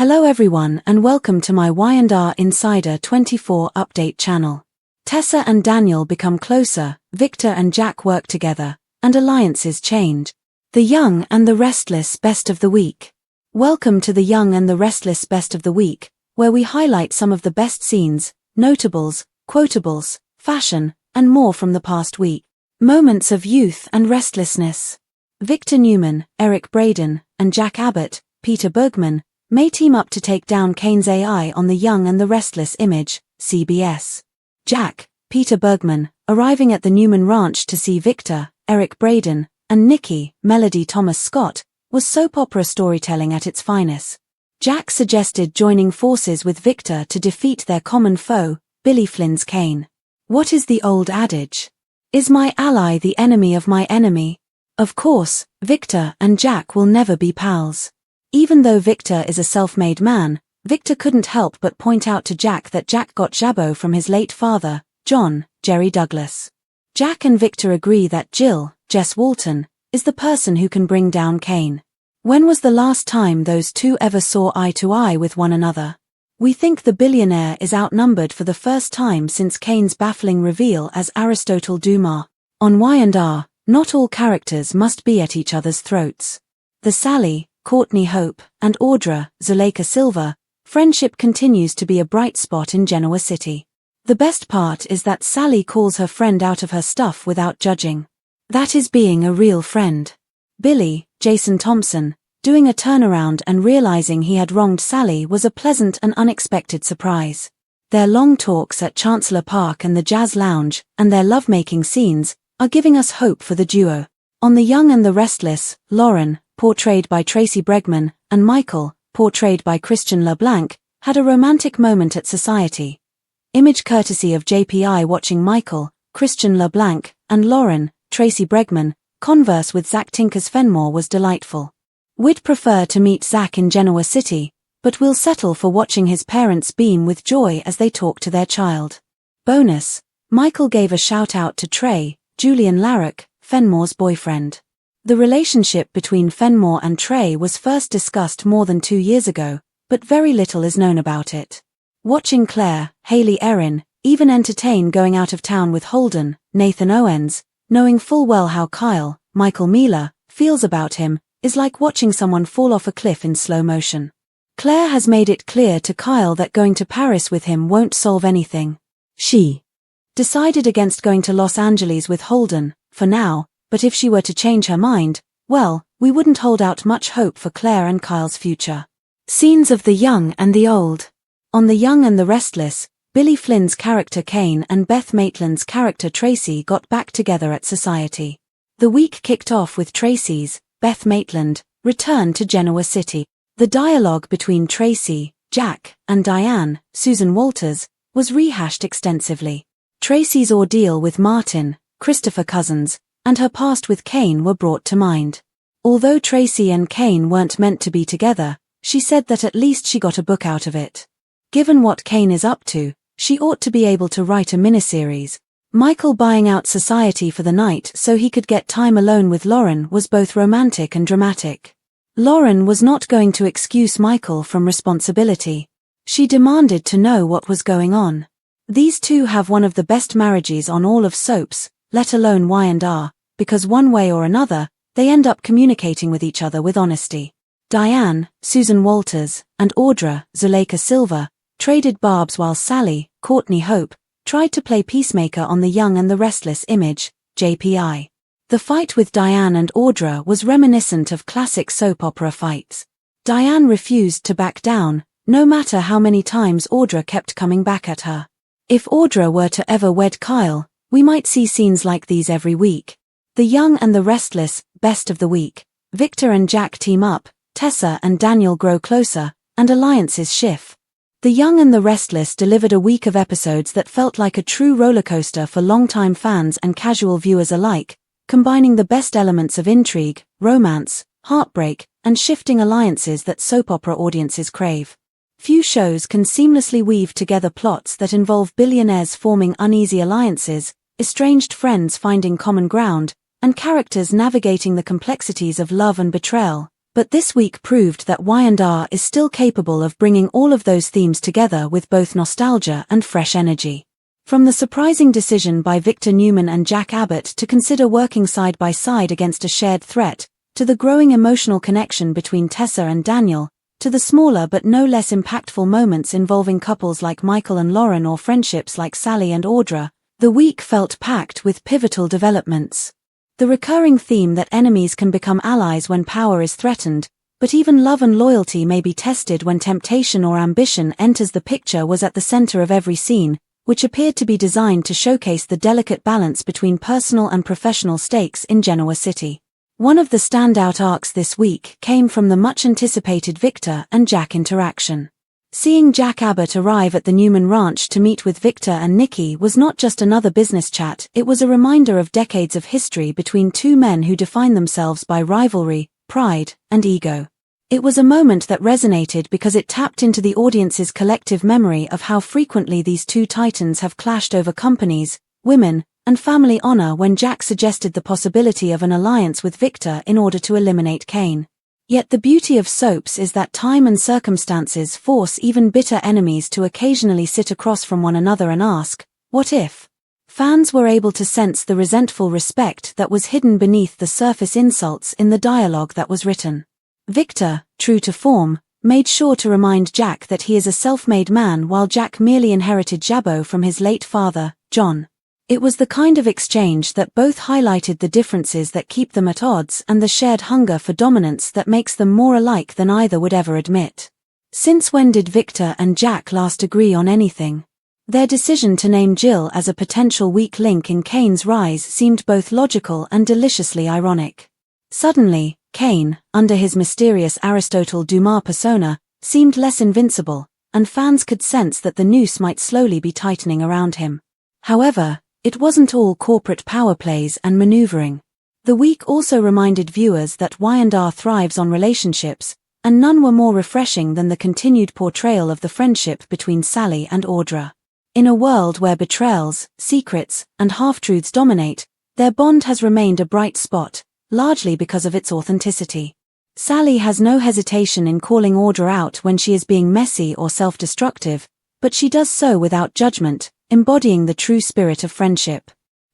Hello everyone and welcome to my Y&R Insider 24 update channel. Tessa and Daniel become closer, Victor and Jack work together, and alliances change. The Young and the Restless Best of the Week. Welcome to the Young and the Restless Best of the Week, where we highlight some of the best scenes, notables, quotables, fashion, and more from the past week. Moments of youth and restlessness. Victor Newman, Eric Braeden, and Jack Abbott, Peter Bergman, may team up to take down Kane's AI on The Young and the Restless Image, CBS. Jack, Peter Bergman, arriving at the Newman Ranch to see Victor, Eric Braeden, and Nikki, Melody Thomas Scott, was soap opera storytelling at its finest. Jack suggested joining forces with Victor to defeat their common foe, Billy Flynn's Kane. What is the old adage? Is my ally the enemy of my enemy? Of course, Victor and Jack will never be pals. Even though Victor is a self-made man, Victor couldn't help but point out to Jack that Jack got Jabot from his late father, John, Jerry Douglas. Jack and Victor agree that Jill, Jess Walton, is the person who can bring down Kane. When was the last time those two ever saw eye to eye with one another? We think the billionaire is outnumbered for the first time since Kane's baffling reveal as Aristotle Dumas. On Y&R, not all characters must be at each other's throats. The Sally, Courtney Hope, and Audra, Zuleika Silva, friendship continues to be a bright spot in Genoa City. The best part is that Sally calls her friend out of her stuff without judging. That is being a real friend. Billy, Jason Thompson, doing a turnaround and realizing he had wronged Sally was a pleasant and unexpected surprise. Their long talks at Chancellor Park and the Jazz Lounge, and their lovemaking scenes, are giving us hope for the duo. On The Young and the Restless, Lauren, portrayed by Tracy Bregman, and Michael, portrayed by Christian LeBlanc, had a romantic moment at Society. Image courtesy of JPI watching Michael, Christian LeBlanc, and Lauren, Tracy Bregman, converse with Zach Tinker's Fenmore was delightful. We'd prefer to meet Zach in Genoa City, but we'll settle for watching his parents beam with joy as they talk to their child. Bonus: Michael gave a shout-out to Trey, Julian Larrock, Fenmore's boyfriend. The relationship between Fenmore and Trey was first discussed more than 2 years ago, but very little is known about it. Watching Claire, Haley Erin, even entertain going out of town with Holden, Nathan Owens, knowing full well how Kyle, Michael Mealer, feels about him, is like watching someone fall off a cliff in slow motion. Claire has made it clear to Kyle that going to Paris with him won't solve anything. She decided against going to Los Angeles with Holden, for now, but if she were to change her mind, well, we wouldn't hold out much hope for Claire and Kyle's future. Scenes of the young and the old. On The Young and the Restless, Billy Flynn's character Kane and Beth Maitland's character Tracy got back together at Society. The week kicked off with Tracy's, Beth Maitland, return to Genoa City. The dialogue between Tracy, Jack, and Diane, Susan Walters, was rehashed extensively. Tracy's ordeal with Martin, Christopher Cousins, and her past with Kane were brought to mind. Although Tracy and Kane weren't meant to be together, she said that at least she got a book out of it. Given what Kane is up to, she ought to be able to write a miniseries. Michael buying out Society for the night so he could get time alone with Lauren was both romantic and dramatic. Lauren was not going to excuse Michael from responsibility. She demanded to know what was going on. These two have one of the best marriages on all of soaps, let alone Y&R, because one way or another, they end up communicating with each other with honesty. Diane, Susan Walters, and Audra, Zuleika Silva, traded barbs while Sally, Courtney Hope, tried to play peacemaker on The Young and the Restless Image, JPI. The fight with Diane and Audra was reminiscent of classic soap opera fights. Diane refused to back down, no matter how many times Audra kept coming back at her. If Audra were to ever wed Kyle, we might see scenes like these every week. The Young and the Restless, Best of the Week. Victor and Jack team up, Tessa and Daniel grow closer, and alliances shift. The Young and the Restless delivered a week of episodes that felt like a true rollercoaster for longtime fans and casual viewers alike, combining the best elements of intrigue, romance, heartbreak, and shifting alliances that soap opera audiences crave. Few shows can seamlessly weave together plots that involve billionaires forming uneasy alliances, estranged friends finding common ground, and characters navigating the complexities of love and betrayal, But this week proved that Y&R is still capable of bringing all of those themes together with both nostalgia and fresh energy. From the surprising decision by Victor Newman and Jack Abbott to consider working side by side against a shared threat, to the growing emotional connection between Tessa and Daniel, to the smaller but no less impactful moments involving couples like Michael and Lauren or friendships like Sally and Audra, the week felt packed with pivotal developments. The recurring theme that enemies can become allies when power is threatened, but even love and loyalty may be tested when temptation or ambition enters the picture was at the center of every scene, which appeared to be designed to showcase the delicate balance between personal and professional stakes in Genoa City. One of the standout arcs this week came from the much-anticipated Victor and Jack interaction. Seeing Jack Abbott arrive at the Newman Ranch to meet with Victor and Nikki was not just another business chat, it was a reminder of decades of history between two men who define themselves by rivalry, pride, and ego. It was a moment that resonated because it tapped into the audience's collective memory of how frequently these two titans have clashed over companies, women, and family honor when Jack suggested the possibility of an alliance with Victor in order to eliminate Kane. Yet the beauty of soaps is that time and circumstances force even bitter enemies to occasionally sit across from one another and ask, what if? Fans were able to sense the resentful respect that was hidden beneath the surface insults in the dialogue that was written. Victor, true to form, made sure to remind Jack that he is a self-made man while Jack merely inherited Jabot from his late father, John. It was the kind of exchange that both highlighted the differences that keep them at odds and the shared hunger for dominance that makes them more alike than either would ever admit. Since when did Victor and Jack last agree on anything? Their decision to name Jill as a potential weak link in Kane's rise seemed both logical and deliciously ironic. Suddenly, Kane, under his mysterious Aristotle Dumas persona, seemed less invincible, and fans could sense that the noose might slowly be tightening around him. However, it wasn't all corporate power plays and maneuvering. The week also reminded viewers that Y&R thrives on relationships, and none were more refreshing than the continued portrayal of the friendship between Sally and Audra. In a world where betrayals, secrets, and half-truths dominate, their bond has remained a bright spot, largely because of its authenticity. Sally has no hesitation in calling Audra out when she is being messy or self-destructive, but she does so without judgment, embodying the true spirit of friendship.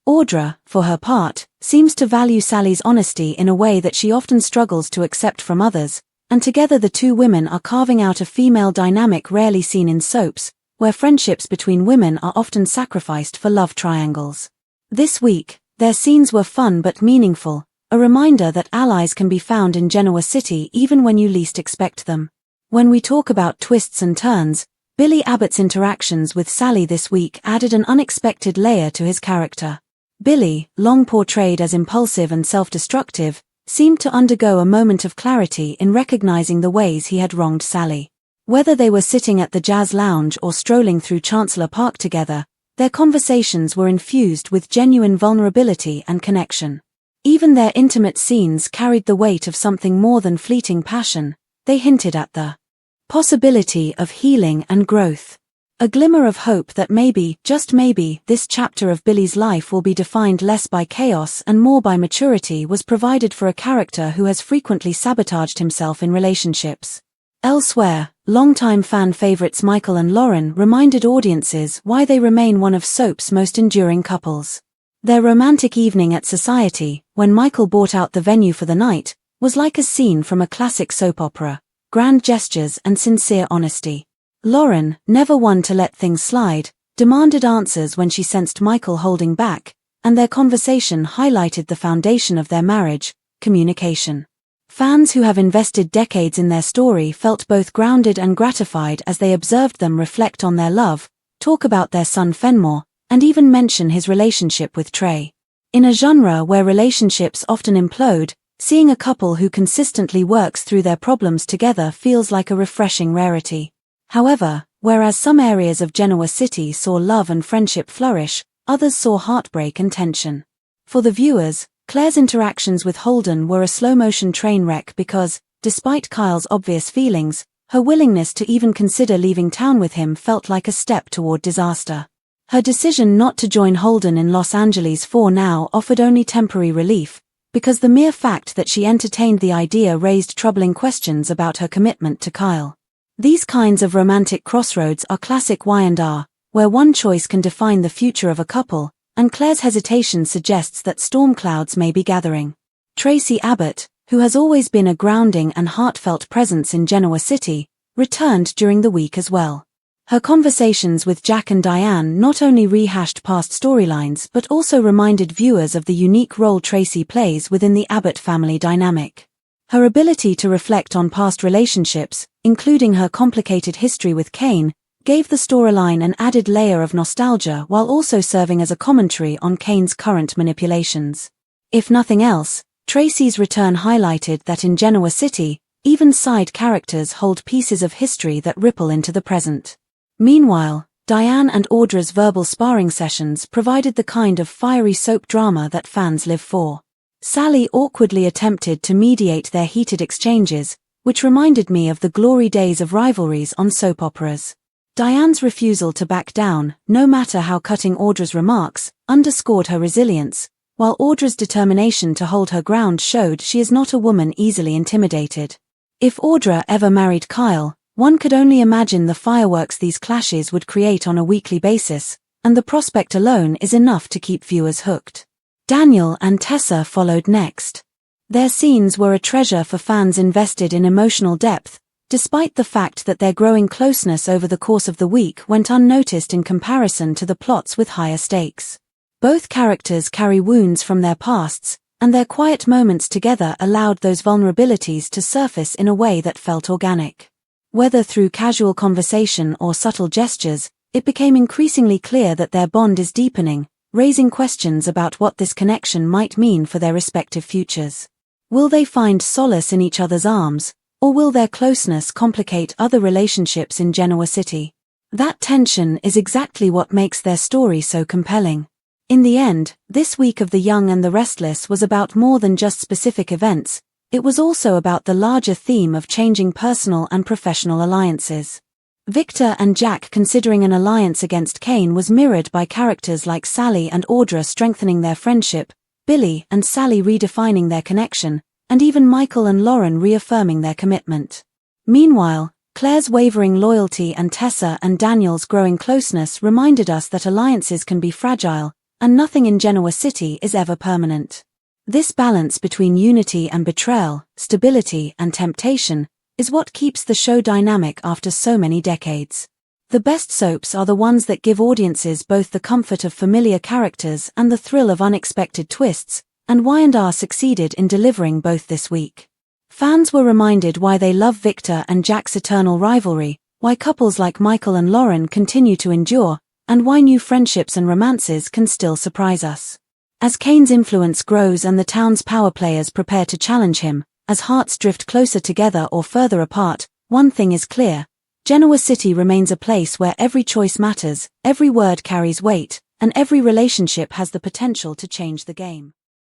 Audra, for her part, seems to value Sally's honesty in a way that she often struggles to accept from others, and together the two women are carving out a female dynamic rarely seen in soaps, where friendships between women are often sacrificed for love triangles. This week, their scenes were fun but meaningful, a reminder that allies can be found in Genoa City even when you least expect them. When we talk about twists and turns, Billy Abbott's interactions with Sally this week added an unexpected layer to his character. Billy, long portrayed as impulsive and self-destructive, seemed to undergo a moment of clarity in recognizing the ways he had wronged Sally. Whether they were sitting at the jazz lounge or strolling through Chancellor Park together, their conversations were infused with genuine vulnerability and connection. Even their intimate scenes carried the weight of something more than fleeting passion. They hinted at the possibility of healing and growth. A glimmer of hope that maybe, just maybe, this chapter of Billy's life will be defined less by chaos and more by maturity was provided for a character who has frequently sabotaged himself in relationships. Elsewhere, longtime fan favorites Michael and Lauren reminded audiences why they remain one of soap's most enduring couples. Their romantic evening at Society, when Michael bought out the venue for the night, was like a scene from a classic soap opera. Grand gestures and sincere honesty. Lauren, never one to let things slide, demanded answers when she sensed Michael holding back, and their conversation highlighted the foundation of their marriage, communication. Fans who have invested decades in their story felt both grounded and gratified as they observed them reflect on their love, talk about their son Fenmore, and even mention his relationship with Trey. In a genre where relationships often implode, seeing a couple who consistently works through their problems together feels like a refreshing rarity. However, whereas some areas of Genoa City saw love and friendship flourish, others saw heartbreak and tension. For the viewers, Claire's interactions with Holden were a slow-motion train wreck because, despite Kyle's obvious feelings, her willingness to even consider leaving town with him felt like a step toward disaster. Her decision not to join Holden in Los Angeles for now offered only temporary relief, because the mere fact that she entertained the idea raised troubling questions about her commitment to Kyle. These kinds of romantic crossroads are classic Y&R, where one choice can define the future of a couple, and Claire's hesitation suggests that storm clouds may be gathering. Tracy Abbott, who has always been a grounding and heartfelt presence in Genoa City, returned during the week as well. Her conversations with Jack and Diane not only rehashed past storylines but also reminded viewers of the unique role Tracy plays within the Abbott family dynamic. Her ability to reflect on past relationships, including her complicated history with Kane, gave the storyline an added layer of nostalgia while also serving as a commentary on Kane's current manipulations. If nothing else, Tracy's return highlighted that in Genoa City, even side characters hold pieces of history that ripple into the present. Meanwhile, Diane and Audra's verbal sparring sessions provided the kind of fiery soap drama that fans live for. Sally awkwardly attempted to mediate their heated exchanges, which reminded me of the glory days of rivalries on soap operas. Diane's refusal to back down, no matter how cutting Audra's remarks, underscored her resilience, while Audra's determination to hold her ground showed she is not a woman easily intimidated. If Audra ever married Kyle, one could only imagine the fireworks these clashes would create on a weekly basis, and the prospect alone is enough to keep viewers hooked. Daniel and Tessa followed next. Their scenes were a treasure for fans invested in emotional depth, despite the fact that their growing closeness over the course of the week went unnoticed in comparison to the plots with higher stakes. Both characters carry wounds from their pasts, and their quiet moments together allowed those vulnerabilities to surface in a way that felt organic. Whether through casual conversation or subtle gestures, it became increasingly clear that their bond is deepening, raising questions about what this connection might mean for their respective futures. Will they find solace in each other's arms, or will their closeness complicate other relationships in Genoa City? That tension is exactly what makes their story so compelling. In the end, this week of The Young and the Restless was about more than just specific events. It was also about the larger theme of changing personal and professional alliances. Victor and Jack considering an alliance against Kane was mirrored by characters like Sally and Audra strengthening their friendship, Billy and Sally redefining their connection, and even Michael and Lauren reaffirming their commitment. Meanwhile, Claire's wavering loyalty and Tessa and Daniel's growing closeness reminded us that alliances can be fragile, and nothing in Genoa City is ever permanent. This balance between unity and betrayal, stability and temptation, is what keeps the show dynamic after so many decades. The best soaps are the ones that give audiences both the comfort of familiar characters and the thrill of unexpected twists, and Y&R succeeded in delivering both this week. Fans were reminded why they love Victor and Jack's eternal rivalry, why couples like Michael and Lauren continue to endure, and why new friendships and romances can still surprise us. As Kane's influence grows and the town's power players prepare to challenge him, as hearts drift closer together or further apart, one thing is clear: Genoa City remains a place where every choice matters, every word carries weight, and every relationship has the potential to change the game.